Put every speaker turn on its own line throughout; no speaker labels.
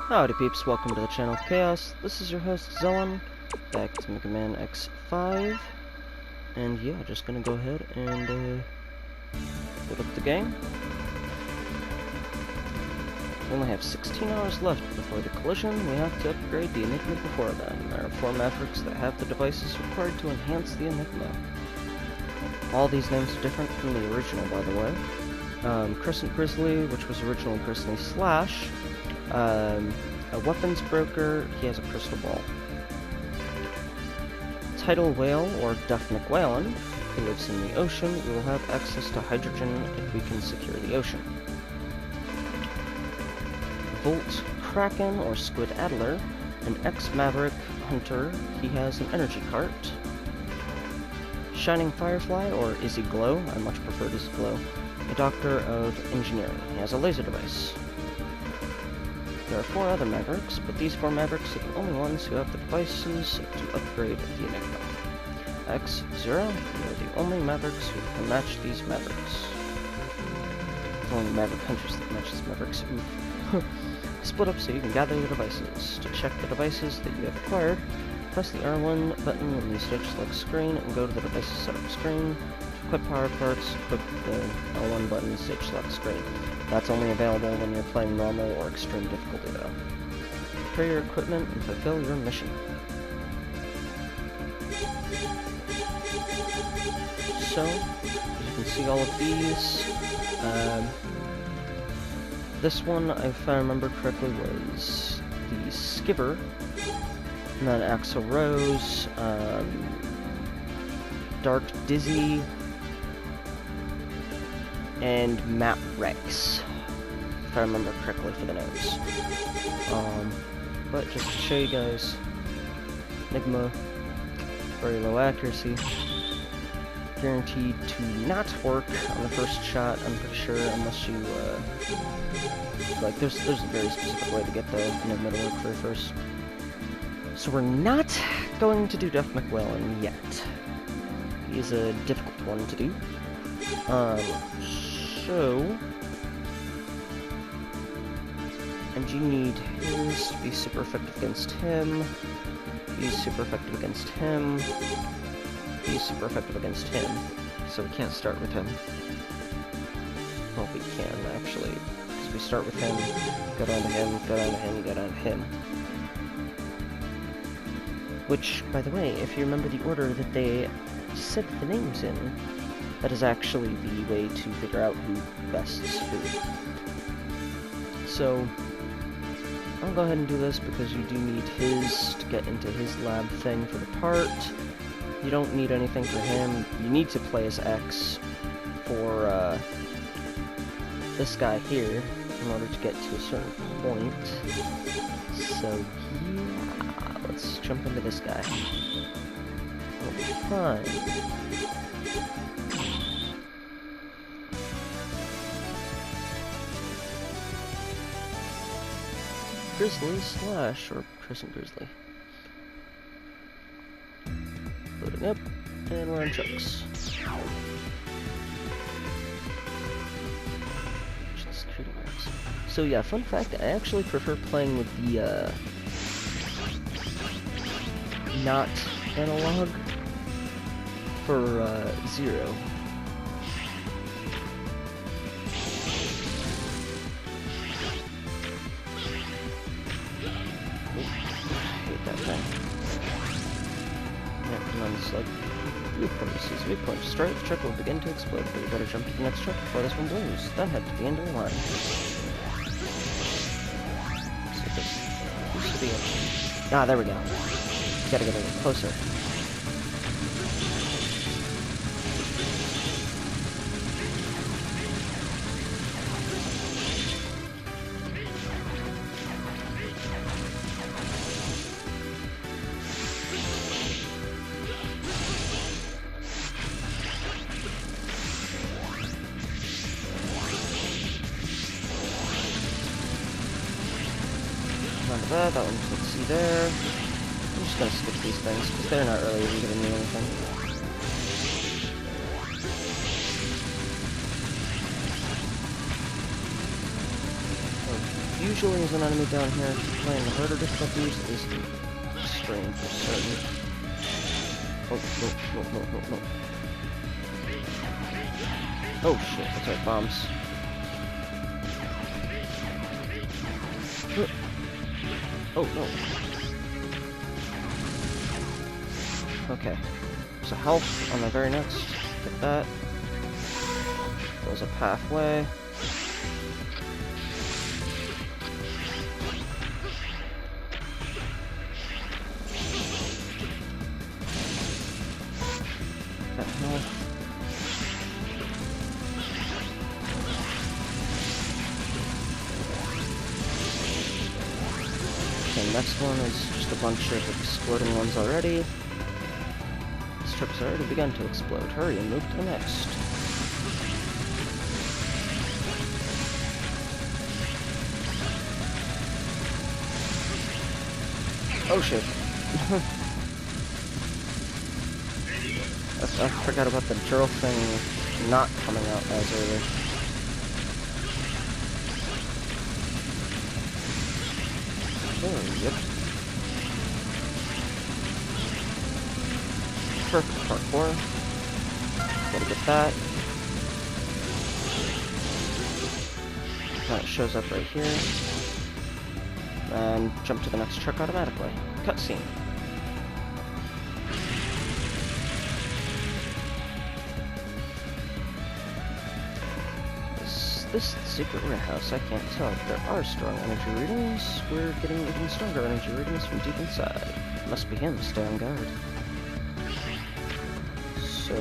Howdy peeps, welcome to the channel of Chaos. This is your host Xellan, back to MegaMan X5. And yeah, just gonna go ahead and load up the game. We only have 16 hours left before the collision. We have to upgrade the Enigma before then. There are 4 Mavericks that have the devices required to enhance the Enigma. All these names are different from the original, by the way. Crescent Grizzly, which was originally Grizzly Slash. A weapons broker, he has a crystal ball. Tidal whale, or Duffnick Whalen, who lives in the ocean. We will have access to hydrogen if we can secure the ocean. Volt Kraken, or Squid Adler, an ex-Maverick hunter. He has an energy cart. Shining Firefly, or Izzy Glow, I much prefer Izzy Glow, a doctor of engineering. He has a laser device. There are 4 other Mavericks, but these 4 Mavericks are the only ones who have the devices to upgrade the Enigma. X0, you are the only Mavericks who can match these Mavericks. The only Maverick hunters that match these Mavericks. Split up so you can gather the devices. To check the devices that you have acquired, press the R1 button on the stage select screen and go to the devices setup screen. To equip power parts, equip the L1 button on the stage select screen. That's only available when you're playing normal or extreme difficulty though. Prepare your equipment and fulfill your mission. So, as you can see all of these, this one, if I remember correctly, was the Skipper, and then Axel Rose, Dark Dizzy, and Matt Rex, if I remember correctly for the notes. But just to show you guys, Enigma, very low accuracy, guaranteed to not work on the first shot, I'm pretty sure, unless you, like, there's a very specific way to get the Enigma to work very first. So we're not going to do Duffnick Whalen yet. He is a difficult one to do. So, and you need his to be super effective against him. He's super effective against him. He's super effective against him. So we can't start with him. Well, we can, actually. Because we start with him, go down to him, go down to him, go down to him. Which, by the way, if you remember the order that they said the names in, that is actually the way to figure out who bests who. So, I'll go ahead and do this because you do need his to get into his lab thing for the part. You don't need anything for him. You need to play as X for this guy here in order to get to a certain point. So, yeah, let's jump into this guy. We'll be fine. Grizzly Slash, or Crescent Grizzly. Loading up, and we're on chucks. So yeah, fun fact, I actually prefer playing with the, not analog for, 0. Like, viewpoint, sees viewpoint. Start, the truck will begin to explode, but you better jump to the next truck before this one blows. Then head to the end of the line. So this used to be a... Ah, there we go. Gotta get a little closer. That one you can see there. I'm just gonna skip these things, because they're not really even giving me anything. usually is an enemy down here. Playing the harder difficulties is extreme for certain. Oh, no. Oh shit, that's right, bombs. Oh no. Okay. So health on the very next. Get that. There's a pathway. That health. Okay, next one is just a bunch of exploding ones already. This trip has already begun to explode. Hurry and move to the next. Oh shit. I forgot about the drill thing not coming out as early. Oh, yep. Perfect parkour. Gotta get that. That shows up right here. And jump to the next truck automatically. Cutscene. Is this the secret warehouse? I can't tell. There are strong energy readings. We're getting even stronger energy readings from deep inside. Must be him. Stay on guard. So,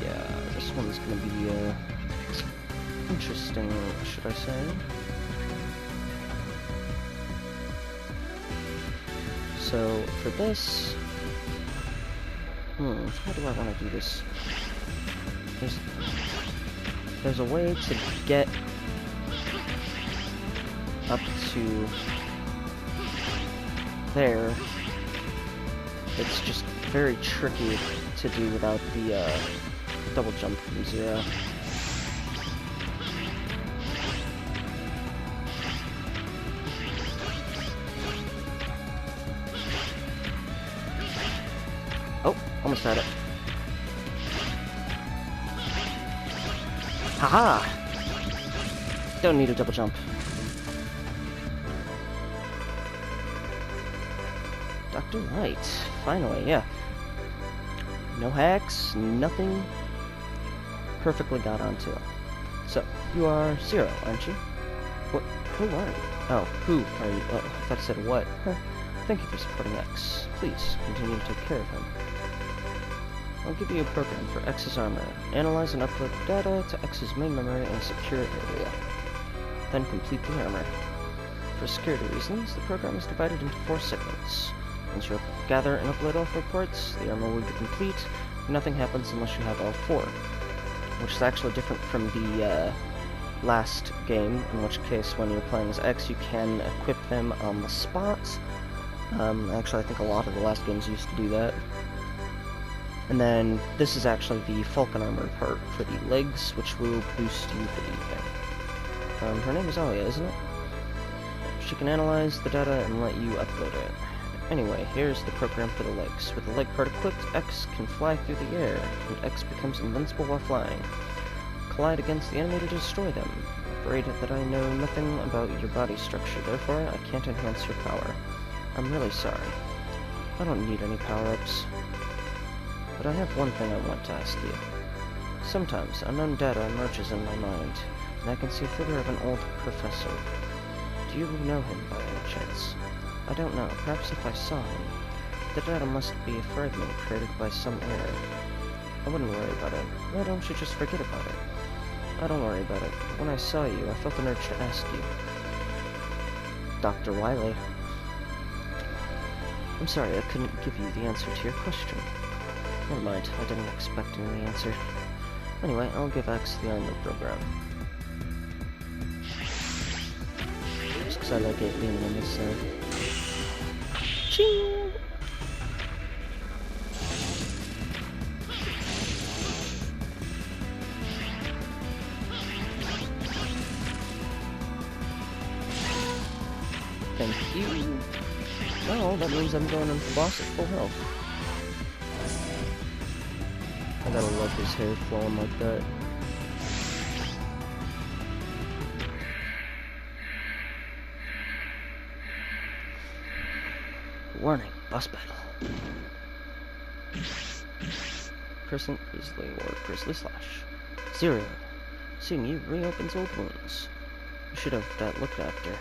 yeah, this one's gonna be, interesting, should I say. So, for this, how do I want to do this? There's a way to get up to there. It's just very tricky to do without the double jump from 0. Oh, almost had it. Haha! Don't need a double jump. Dr. Light. Finally, yeah. No hacks, nothing. Perfectly got onto it. So, you are 0, aren't you? What? Who are you? Oh, who are you? Oh, I thought I said what. Thank you for supporting X. Please, continue to take care of him. I'll give you a program for X's armor. Analyze and upload data to X's main memory in a secure area. Then complete the armor. For security reasons, the program is divided into 4 segments. Once you gather and upload all 4 parts, the armor will be complete. Nothing happens unless you have all 4. Which is actually different from the last game, in which case when you're playing as X, you can equip them on the spot. Actually, I think a lot of the last games used to do that. And then this is actually the Falcon armor part for the legs, which will boost you for the thing. Her name is Alia, isn't it? She can analyze the data and let you upload it. Anyway, here's the program for the legs. With the leg part equipped, X can fly through the air, and X becomes invincible while flying. Collide against the enemy to destroy them. I'm afraid that I know nothing about your body structure, therefore I can't enhance your power. I'm really sorry. I don't need any power-ups. But I have one thing I want to ask you. Sometimes unknown data emerges in my mind, and I can see a figure of an old professor. Do you know him by any chance? I don't know. Perhaps if I saw him. The data must be a fragment created by some error. I wouldn't worry about it. Why don't you just forget about it? I don't worry about it. When I saw you, I felt an urge to ask you. Dr. Wiley. I'm sorry, I couldn't give you the answer to your question. Never mind, I didn't expect any answer. Anyway, I'll give X the armor program. Just because I like it being on this side. Ching! Thank you. Well, that means I'm going into the boss at full health. I gotta love his hair flowing like that. Warning, boss battle. Crescent Grizzly or Grizzly Slash. Zero. Seeing you reopens old wounds. You should have that looked after.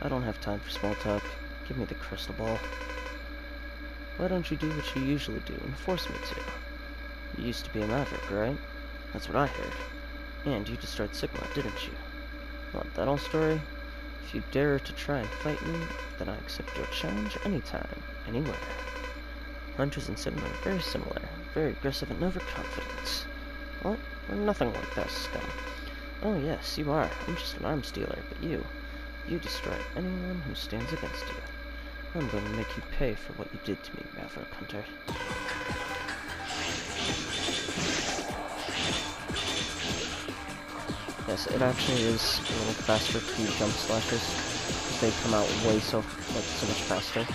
I don't have time for small talk. Give me the crystal ball. Why don't you do what you usually do and force me to? You used to be a maverick, right? That's what I heard. And you destroyed Sigma, didn't you? Want that whole story? If you dare to try and fight me, then I accept your challenge anytime, anywhere. Hunters and Sigma are very similar, very aggressive and overconfident. What? We're nothing like that, scum. Oh yes, you are. I'm just an arms dealer, but you destroy anyone who stands against you. I'm going to make you pay for what you did to me, Maverick Hunter. Yes, it actually is a little faster to jump slashes, because they come out way so much faster.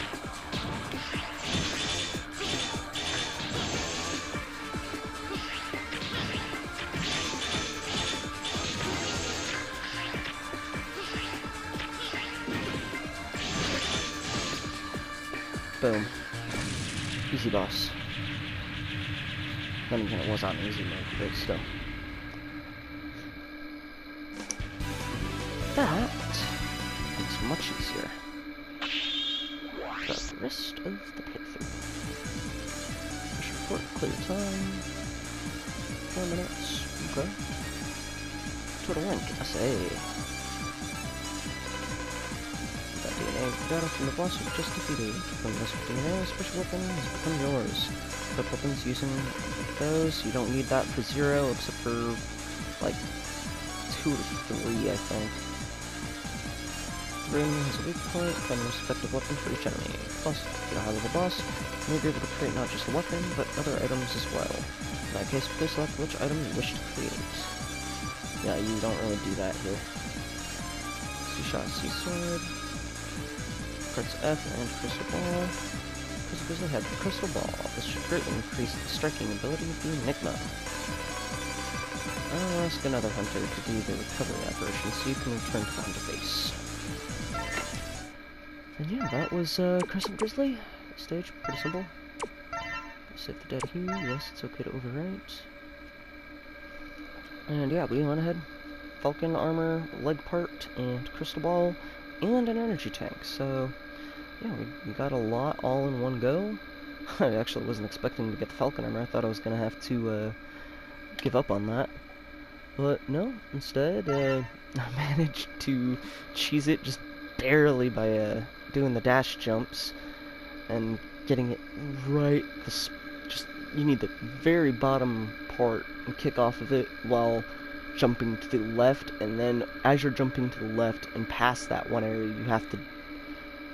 Boom. Easy boss. Then again, it was on easy mode, but still. That is much easier throughout the rest of the playthrough. Push report, clear time. 4 minutes. Okay. Total rank, SA. That DNA data from the boss was just defeated. From this DNA, a special weapon has become yours. Equip weapons using those. You don't need that for 0, except for like 2 or 3, I think. Ring has a weak point, find the most effective weapon for each enemy. Plus, if you're a high-level boss, you may be able to create not just a weapon, but other items as well. In that case, please select which item you wish to create. Yeah, you don't really do that here. C-shot, C-sword, press F and crystal ball. Crystal Grizzly had the crystal ball. This should greatly increase the striking ability of the Enigma. I'll ask another hunter to do the recovery operation so you can return to the hunter base. And yeah, that was Crescent Grizzly. Stage, pretty simple. Save the dead here. Yes, it's okay to overwrite. And yeah, we went ahead. Falcon armor, leg part, and crystal ball, and an energy tank. So yeah, we got a lot all in one go. I actually wasn't expecting to get the Falcon armor. I thought I was gonna have to give up on that. But no, instead, I managed to cheese it just barely by doing the dash jumps and getting it right. You need the very bottom part and kick off of it while jumping to the left, and then as you're jumping to the left and past that one area, you have to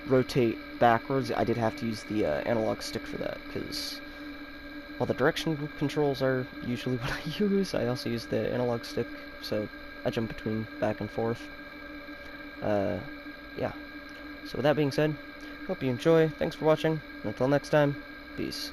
rotate backwards. I did have to use the analog stick for that, because while the direction controls are usually what I use, I also use the analog stick, so I jump between back and forth. Yeah. So with that being said, hope you enjoy, thanks for watching, and until next time, peace.